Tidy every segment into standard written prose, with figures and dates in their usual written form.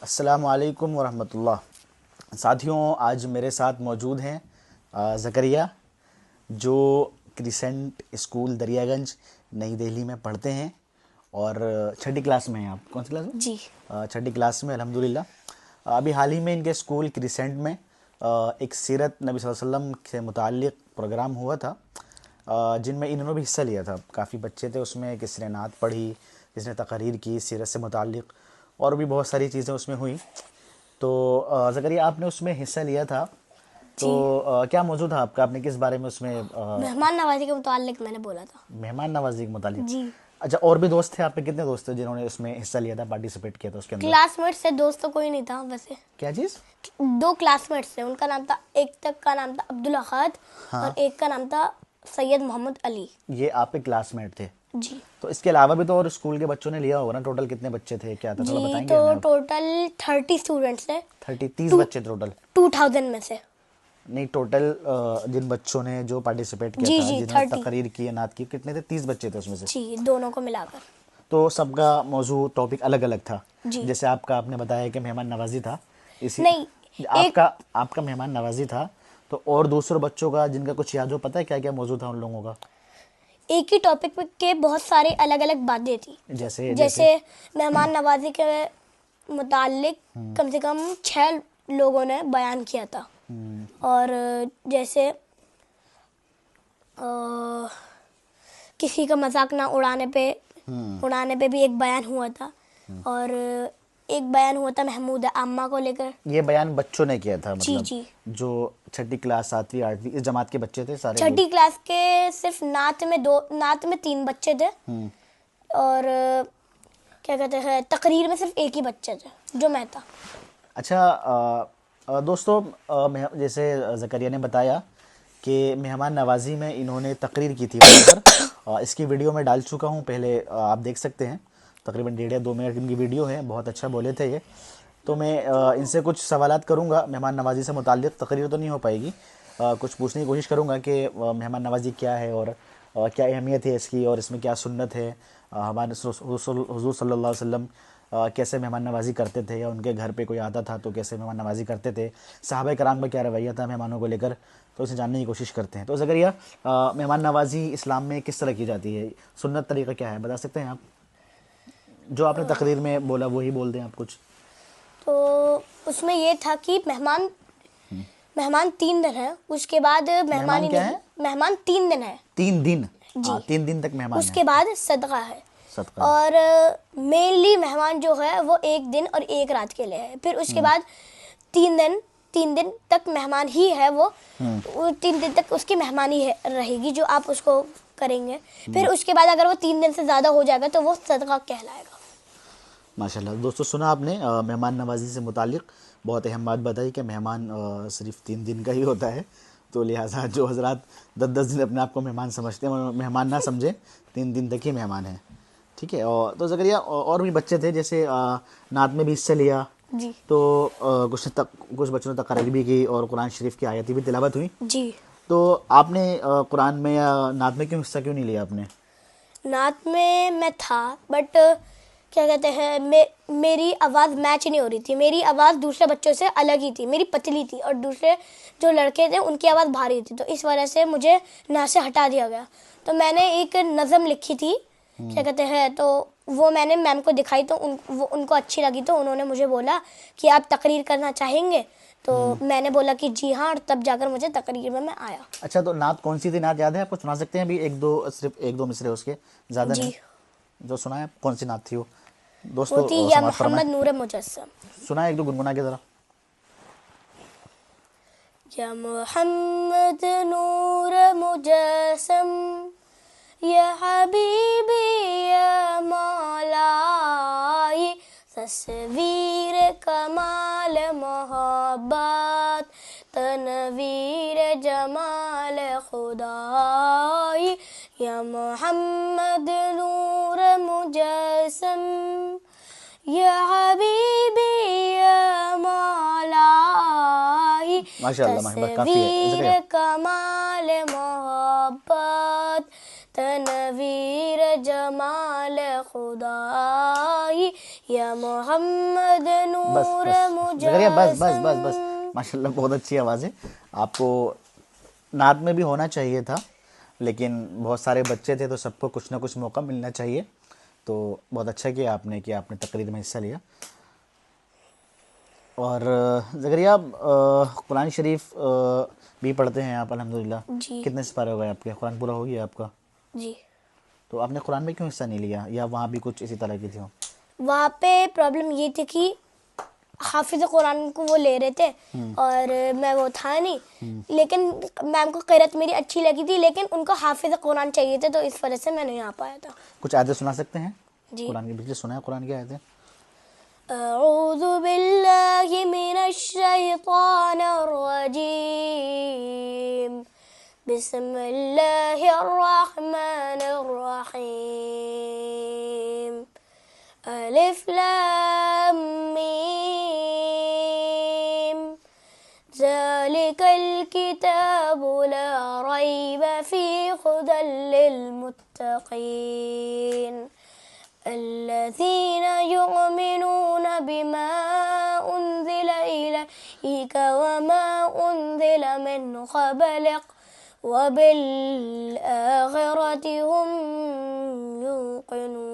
السلام علیکم ورحمۃ اللہ۔ ساتھیوں، آج میرے ساتھ موجود ہیں زکریا، جو کریسنٹ اسکول دریا گنج نئی دہلی میں پڑھتے ہیں اور چھٹی کلاس میں ہیں۔ آپ کون سی کلاس میں؟ جی چھٹی کلاس میں، الحمدللہ۔ ابھی حال ہی میں ان کے اسکول کریسنٹ میں ایک سیرت نبی صلی اللہ علیہ وسلم سے متعلق پروگرام ہوا تھا، جن میں انہوں نے بھی حصہ لیا تھا۔ کافی بچے تھے اس میں، کسی نے نعت پڑھی، کسی نے تقریر کی سیرت سے متعلق، اور بھی بہت ساری چیزیں اس میں ہوئیں۔ تو زکریا، آپ نے اس میں حصہ لیا تھا، تو کیا موضوع تھا آپ کا؟ آپ نے کس بارے میں اس میں مہمان نوازی کے متعلق میں نے بولا تھا۔ مہمان نوازی کے متعلق؟ جی۔ اچھا، اور بھی دوست تھے آپ کے؟ کتنے دوست تھے جنہوں نے اس میں حصہ لیا تھا، پارٹیسپیٹ کیا تھا اس کے اندر؟ کلاس میٹ سے دوست تو کوئی نہیں تھا ویسے۔ کیا چیز؟ 2 کلاس میٹ سے، ان کا نام تھا، ایک تک کا نام تھا عبدالاحد اور ایک کا نام تھا سید محمد علی۔ یہ آپ کے کلاس میٹ تھے؟ جی۔ تو اس کے علاوہ بھی تو اور اسکول کے بچوں نے لیا ہوگا نا؟ ٹوٹل کتنے بچے تھے، کیا تھا، تھوڑا جی بتائیں گے تو ہمیں؟ ٹوٹل 30 اسٹوڈنٹس ہیں۔ 30 بچے ٹوٹل؟ 2000 میں سے نہیں، ٹوٹل جن بچوں نے جو پارٹیسپیٹ کیا جی تھا، جی جنہوں نے 30 تقریر کی، نعت کی، کتنے تھے؟ 30 بچے تھے اس میں سے؟ جی، دونوں کو ملا کر۔ تو سب کا موضوع ٹاپک الگ الگ تھا؟ جی۔ جیسے آپ کا، آپ نے بتایا کہ مہمان نوازی تھا، اسی نہیں، آپ کا مہمان نوازی تھا، تو اور دوسروں بچوں کا جن کا کچھ یاد ہو، پتہ ہے کیا کیا موضوع تھا ان لوگوں کا؟ ایک ہی ٹاپک کے بہت سارے الگ الگ باتیں تھیں۔ جیسے مہمان نوازی کے متعلق کم سے کم 6 لوگوں نے بیان کیا تھا، اور جیسے کسی کا مذاق نہ اڑانے پہ بھی ایک بیان ہوا تھا، اور ایک بیان ہوا تھا محمود عامہ کو لے کر۔ یہ بیان بچوں نے کیا تھا؟ جی مطلب جی، جو چھٹی کلاس، 7ویں 8ویں اس جماعت کے بچے تھے سارے؟ چھٹی کلاس کے صرف نعت میں 3 بچے تھے، اور کیا کہتے ہیں تقریر میں صرف ایک ہی بچہ تھا، جو میں تھا۔ اچھا دوستو، جیسے زکریا نے بتایا کہ مہمان نوازی میں انہوں نے تقریر کی تھی وہاں پر۔ اس کی ویڈیو میں ڈال چکا ہوں، پہلے آپ دیکھ سکتے ہیں، تقریباً 1.5 یا 2 منٹ ان کی ویڈیو ہے، بہت اچھا بولے تھے یہ۔ تو میں ان سے کچھ سوالات کروں گا مہمان نوازی سے متعلق، تقریر تو نہیں ہو پائے گی، کچھ پوچھنے کی کوشش کروں گا کہ مہمان نوازی کیا ہے، اور کیا اہمیت ہے اس کی، اور اس میں کیا سنت ہے، ہمارے حضور صلی اللہ علیہ وسلم کیسے مہمان نوازی کرتے تھے، یا ان کے گھر پہ کوئی آتا تھا تو کیسے مہمان نوازی کرتے تھے، صحابہ کرام کا کیا رویہ تھا مہمانوں کو لے کر، تو اسے جاننے کی کوشش کرتے ہیں۔ تو زکریا، مہمان نوازی اسلام میں کس طرح کی جاتی ہے؟ سنت طریقہ کیا ہے، بتا سکتے ہیں آپ؟ جو آپ نے تقریر میں بولا وہی بول دیں آپ کچھ۔ تو اس میں یہ تھا کہ مہمان 3 دن ہے، اس کے بعد مہمان کیا ہے؟ مہمان 3 دن ہے۔ 3 دن؟ جی، 3 دن تک مہمان اس ہے۔ کے بعد صدقہ ہے، صدقہ۔ اور مینلی مہمان جو ہے وہ 1 دن اور 1 رات کے لیے ہے۔ پھر اس کے بعد 3 دن تک مہمان ہی ہے، وہ 3 دن تک اس کی مہمانی رہے گی جو آپ اس کو کریں گے۔ پھر اس کے بعد اگر وہ 3 دن سے زیادہ ہو جائے گا تو وہ صدقہ کہلائے گا۔ ماشاءاللہ۔ دوستو، سنا آپ نے مہمان نوازی سے متعلق بہت اہم بات بتائی کہ مہمان صرف 3 دن کا ہی ہوتا ہے، تو لہٰذا جو حضرات 10 دن اپنے آپ کو مہمان سمجھتے ہیں، مہمان نہ سمجھیں، 3 دن تک ہی مہمان ہیں، ٹھیک ہے؟ تو زکریا، اور بھی بچے تھے جیسے نعت میں بھی حصہ لیا، جی تو کچھ بچوں نے تقریر بھی کی اور قرآن شریف کی آیتیں بھی تلاوت ہوئی۔ جی۔ تو آپ نے قرآن میں یا نعت میں حصہ کیوں نہیں لیا آپ نے؟ نعت میں تھا، بٹ کیا کہتے ہیں میری آواز میچ نہیں ہو رہی تھی، میری آواز دوسرے بچوں سے الگ ہی تھی، میری پتلی تھی، اور دوسرے جو لڑکے تھے ان کی آواز بھاری تھی، تو اس وجہ سے مجھے نعت سے ہٹا دیا گیا۔ تو میں نے ایک نظم لکھی تھی، کیا کہتے ہیں، تو وہ میں نے میم کو دکھائی، تو ان کو اچھی لگی، تو انہوں نے مجھے بولا کہ آپ تقریر کرنا چاہیں گے؟ تو میں نے بولا کہ جی ہاں، اور تب جا کر مجھے تقریر میں آیا۔ اچھا، تو نعت کون سی تھی؟ نعت یاد ہے آپ کو؟ سنا سکتے ہیں ابھی؟ صرف ایک دو مصرے اس کے، زیادہ نہیں، جو سنائیں۔ کون سی نعت تھی وہ؟ دوستو ہوتی یا سماعت فرمائیں، محمد نور مجسم۔ سنائیں ایک دو گنگنا کے ذرا۔ یا محمد نور مجسم، یا حبیبی یا مولائی، تصویر کمال محبت، تنویر جمال خدائی، یا محمد نور مجسم، یا حبیبی یا مولائی، تصویر کمال محبت، تنویر جمال خدائی، یا محمد بس نور بس زکریا بس بس بس بس مجسم. ماشاء اللہ بہت اچھی آواز ہے. آپ کو نعت میں بھی ہونا چاہیے تھا, لیکن بہت سارے بچے تھے تو سب کو کچھ نہ کچھ موقع ملنا چاہیے. تو بہت اچھا کیا آپ نے تقریر میں حصہ لیا. اور زکریا قرآن شریف بھی پڑھتے ہیں آپ الحمدللہ. جی کتنے سپارے ہو گئے آپ کے؟ قرآن پورا ہو گیا آپ کا؟ جی. تو آپ نے قرآن میں کیوں حصہ نہیں لیا, یا وہاں بھی کچھ اسی طرح کی تھی؟ وہاں پہ پرابلم یہ تھی کہ حافظ قرآن کو وہ لے رہے تھے اور میں وہ تھا نہیں, لیکن میم کو قرأت میری اچھی لگی تھی, لیکن ان کو حافظ قرآن چاہیے تھے, تو اس وجہ سے میں نہیں آ پایا تھا. کچھ آیتیں سنا سکتے ہیں جی. قرآن کی؟ بجلی سنا ہے قرآن کی آیتیں. اعوذ باللہ من الشیطان الرجیم, بسم اللہ الرحمن الرحیم, الف لام میم, ذالک الکتاب لا ریب فیہ ھدی للمتقین, الذین یؤمنون بما انزل الیک وما انزل من قبلک وبالآخرۃ هم یوقنون.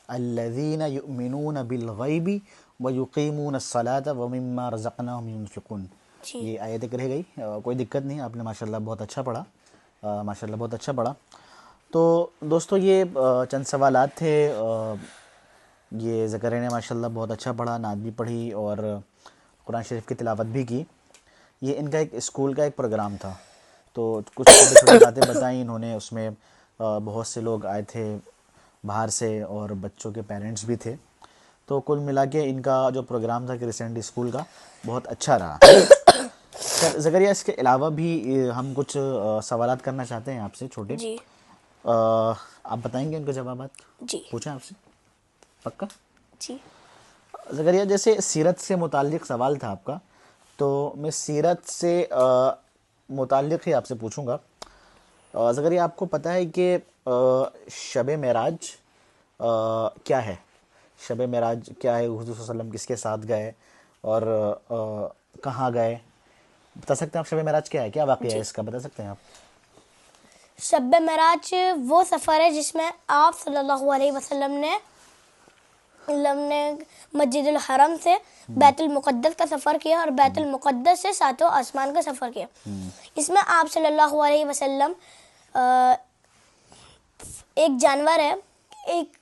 الذین یؤمنون بالغیب ویقیمون الصلاۃ ومما رزقناہم ینفقون. جی. یہ آیت ایک رہ گئی, کوئی دقت نہیں, آپ نے ماشاءاللہ بہت اچھا پڑھا, ماشاءاللہ بہت اچھا پڑھا. تو دوستو یہ چند سوالات تھے. یہ زکریا نے ماشاءاللہ بہت اچھا پڑھا, نعت بھی پڑھی اور قرآن شریف کی تلاوت بھی کی. یہ ان کا ایک اسکول کا ایک پروگرام تھا, تو کچھ چھوٹی چھوٹی باتیں بتائیں انہوں نے. اس میں بہت سے لوگ آئے تھے باہر سے اور بچوں کے پیرنٹس بھی تھے. تو کل ملا کے ان کا جو پروگرام تھا کرسچینٹی اسکول کا بہت اچھا رہا. زکریا اس کے علاوہ بھی ہم کچھ سوالات کرنا چاہتے ہیں آپ سے چھوٹے. جی. آپ بتائیں گے ان کے جوابات؟ جی. پوچھیں آپ سے, پکا؟ جی. زکریا جیسے سیرت سے متعلق سوال تھا آپ کا, تو میں سیرت سے متعلق ہی آپ سے پوچھوں گا. زکریا آپ کو پتہ ہے کہ شب معراج کیا ہے؟ شب معراج کیا ہے؟ حضور صلی اللہ علیہ وسلم کس کے ساتھ گئے اور کہاں گئے؟ بتا سکتے ہیں آپ شب معراج کیا ہے؟ کیا واقعہ ہے اس کا, بتا سکتے ہیں آپ؟ شب معراج وہ سفر ہے جس میں آپ صلی اللہ علیہ وسلم نے مسجد الحرم سے بیت المقدس کا سفر کیا اور بیت المقدس سے ساتوں آسمان کا سفر کیا. اس میں آپ صلی اللہ علیہ وسلم ایک جانور ہے, ایک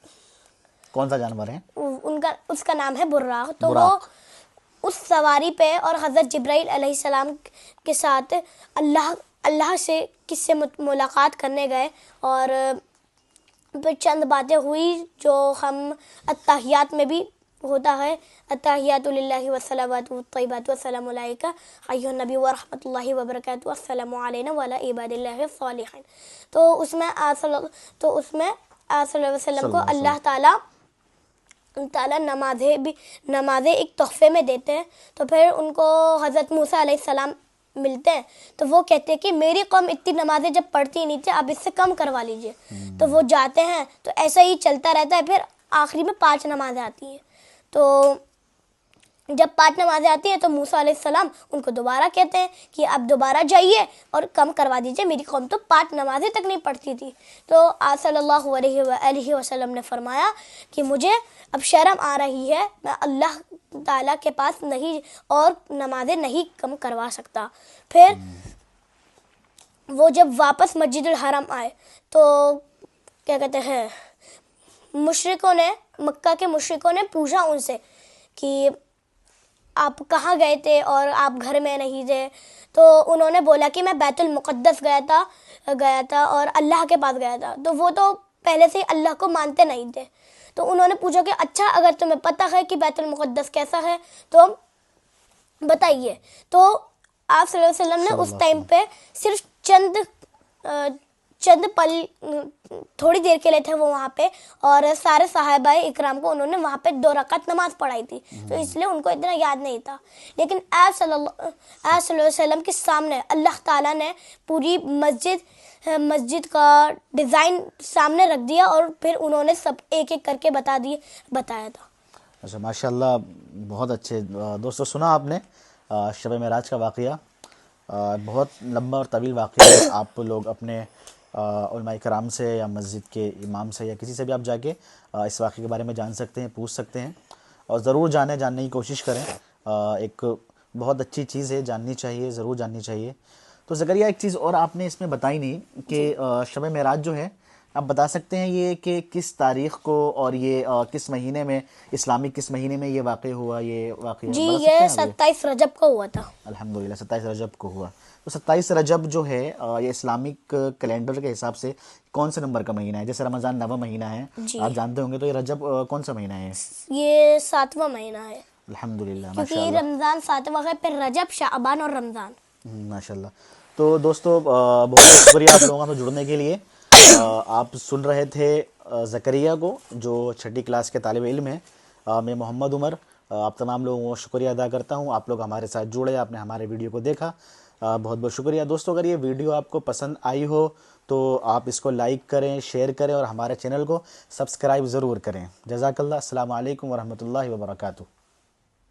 کون سا جانور ہے؟ اس کا نام ہے براق. تو وہ براق. اس سواری پہ اور حضرت جبرائیل علیہ السلام کے ساتھ اللہ سے کس سے ملاقات کرنے گئے, اور پھر چند باتیں ہوئی جو ہم التحیات میں بھی ہوتا ہے, التحیات للہ والصلوات والطیبات والسلام علیک ایھا النبی ورحمۃ اللہ وبرکاتہ السلام علینا وعلی عباد اللہ الصالحین. تو اس میں آپ صلی اللہ علیہ وسلم کو اللہ تعالیٰ نمازیں ایک تحفے میں دیتے ہیں. تو پھر ان کو حضرت موسیٰ علیہ السلام ملتے ہیں, تو وہ کہتے ہیں کہ میری قوم اتنی نمازیں جب پڑھتی نہیں تھی, آپ اس سے کم کروا لیجئے. تو وہ جاتے ہیں, تو ایسا ہی چلتا رہتا ہے. پھر آخری میں 5 نمازیں آتی ہیں. تو جب 5 نمازیں آتی ہیں تو موسیٰ علیہ السلام ان کو دوبارہ کہتے ہیں کہ آپ دوبارہ جائیے اور کم کروا دیجئے, میری قوم تو 5 نمازیں تک نہیں پڑھتی تھی. تو آپ صلی اللہ علیہ وآلہ وسلم نے فرمایا کہ مجھے اب شرم آ رہی ہے, میں اللہ تعالیٰ کے پاس نہیں اور نمازیں نہیں کم کروا سکتا. پھر وہ جب واپس مسجد الحرم آئے تو کیا کہتے ہیں, مشرکوں نے, مکہ کے مشرکوں نے پوچھا ان سے کہ آپ کہاں گئے تھے اور آپ گھر میں نہیں تھے. تو انہوں نے بولا کہ میں بیت المقدس گیا تھا اور اللہ کے پاس گیا تھا. تو وہ تو پہلے سے ہی اللہ کو مانتے نہیں تھے. تو انہوں نے پوچھا کہ اچھا اگر تمہیں پتہ ہے کہ بیت المقدس کیسا ہے تو بتائیے. تو آپ صلی اللہ علیہ وسلم نے اس ٹائم پہ صرف چند پل تھوڑی دیر کے لیے تھے وہ وہاں پہ, اور سارے صحابہ اکرام کو انہوں نے وہاں پہ 2 رکعت نماز پڑھائی تھی, تو اس لیے ان کو اتنا یاد نہیں تھا. لیکن آپ صلی اللہ علیہ وسلم کے سامنے اللہ تعالیٰ نے پوری مسجد مسجد کا ڈیزائن سامنے رکھ دیا اور پھر انہوں نے سب ایک ایک کر کے بتایا تھا. اچھا ماشاء اللہ بہت اچھے. دوستو سنا آپ نے شب معراج کا واقعہ, بہت لمبا اور طویل واقعہ ہے. آپ لوگ اپنے علماء کرام سے یا مسجد کے امام سے یا کسی سے بھی آپ جا کے اس واقعے کے بارے میں جان سکتے ہیں, پوچھ سکتے ہیں, اور ضرور جاننے کی کوشش کریں. ایک بہت اچھی چیز ہے, جاننی چاہیے, ضرور جاننی چاہیے. تو زکریا ایک چیز اور آپ نے اس میں بتائی نہیں کہ شب معراج جو ہے, آپ بتا سکتے ہیں یہ کہ کس تاریخ کو اور یہ کس مہینے میں, اسلامک کس مہینے میں یہ واقع ہوا, یہ واقعہ جی بتا سکتے یہ ہیں آپ؟ 27 رجب کو ہوا تھا. الحمدللہ 27 رجب کو ہوا. تو 27 رجب جو ہے یہ اسلامک کیلنڈر کے حساب سے کون سے نمبر کا مہینہ ہے؟ جیسے رمضان 9واں مہینہ ہے, جی. آپ جانتے ہوں گے, تو یہ رجب کون سا مہینہ ہے؟ یہ 7واں مہینہ ہے, الحمدللہ ماشاء کیونکہ اللہ رمضان 7واں ہے, پھر رجب, شعبان اور رمضان. ماشاء اللہ. تو دوستو بہت شکریہ آپ لوگوں کا جڑنے کے لیے. آپ سن رہے تھے زکریا کو جو 6ٹھی کلاس کے طالب علم ہیں. میں محمد عمر آپ تمام لوگوں کو شکریہ ادا کرتا ہوں. آپ لوگ ہمارے ساتھ جڑے, آپ نے ہمارے ویڈیو کو دیکھا, بہت بہت شکریہ. دوستو اگر یہ ویڈیو آپ کو پسند آئی ہو تو آپ اس کو لائک کریں, شیئر کریں اور ہمارے چینل کو سبسکرائب ضرور کریں. جزاک اللہ. السلام علیکم ورحمۃ اللہ وبرکاتہ.